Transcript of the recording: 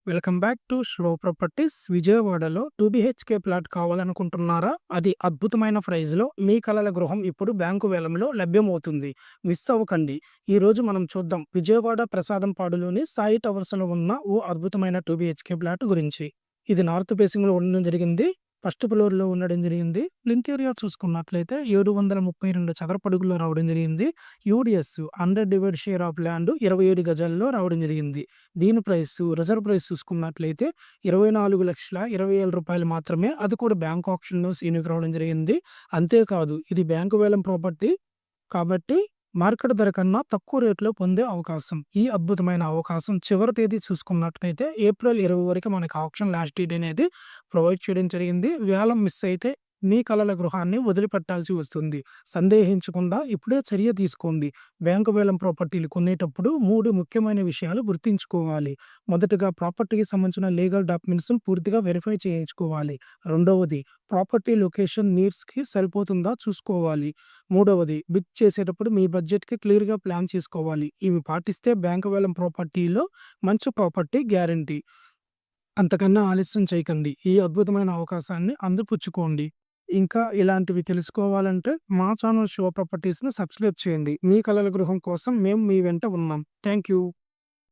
Welcome back to శ్లో properties. విజయవాడలో 2 BHK plot కావాలనుకుంటున్నారా? అది అద్భుతమైన ప్రైస్‌లో మీ కలల గృహం ఇప్పుడు బ్యాంకు వేలంలో లభ్యమవుతుంది. మిస్ అవ్వకండి. ఈరోజు మనం చూద్దాం విజయవాడ ప్రసాదంపాడులోని సాయి టవర్స్‌లో ఉన్న ఓ అద్భుతమైన 2 బీహెచ్‌కే ప్లాట్ గురించి. ఇది నార్త్ ఫేసింగ్‌లో ఉండడం జరిగింది. ఫస్ట్ ఫ్లోర్‌లో ఉండడం జరిగింది. ప్లింత్ ఏరియా చూసుకున్నట్లయితే 732 చదరపడుగుల్లో రావడం జరిగింది. UDS under divide share of land 27 గజాల్లో రావడం జరిగింది. దీని రిజర్వ్ ప్రైస్ చూసుకున్నట్లయితే రూ. 24,20,000 మాత్రమే. అది కూడా బ్యాంక్ ఆప్షన్‌లో సీనియర్‌కి రావడం జరిగింది. అంతేకాదు ఇది బ్యాంకు వేలం ప్రాపర్టీ కాబట్టి మార్కెట్ ధర కన్నా తక్కువ రేట్‌లో పొందే అవకాశం. ఈ అద్భుతమైన అవకాశం చివరి తేదీ చూసుకున్నట్లయితే ఏప్రిల్ 20 వరకు మనకు ఆప్షన్ లాస్ట్ డేట్ అనేది ప్రొవైడ్ చేయడం జరిగింది. వేలం మిస్ అయితే మీ కలల గృహాన్ని వదిలిపెట్టాల్సి వస్తుంది. సందేహించకుండా ఇప్పుడే చర్య తీసుకోండి. బ్యాంకు వేలం ప్రాపర్టీలు కొనేటప్పుడు 3 ముఖ్యమైన విషయాలు గుర్తుంచుకోవాలి. మొదటగా ప్రాపర్టీకి సంబంధించిన లీగల్ డాక్యుమెంట్స్‌ని పూర్తిగా వెరిఫై చేయించుకోవాలి. రెండవది ప్రాపర్టీ లొకేషన్ నీడ్స్‌కి సరిపోతుందా చూసుకోవాలి. మూడవది బిడ్ చేసేటప్పుడు మీ బడ్జెట్‌కి క్లియర్‌గా ప్లాన్ చేసుకోవాలి. ఇవి పాటిస్తే బ్యాంకు వేలం ప్రాపర్టీలో మంచి ప్రాపర్టీ గ్యారంటీ. అంతకన్నా ఆలస్యం చేయకండి. ఈ అద్భుతమైన అవకాశాన్ని అందిపుచ్చుకోండి. ఇంకా ఇలాంటివి తెలుసుకోవాలంటే మా ఛానల్ శివ ప్రాపర్టీస్‌ని సబ్స్క్రైబ్ చేయండి. మీ కలల గృహం కోసం మేము మీ వెంట ఉన్నాం. Thank you.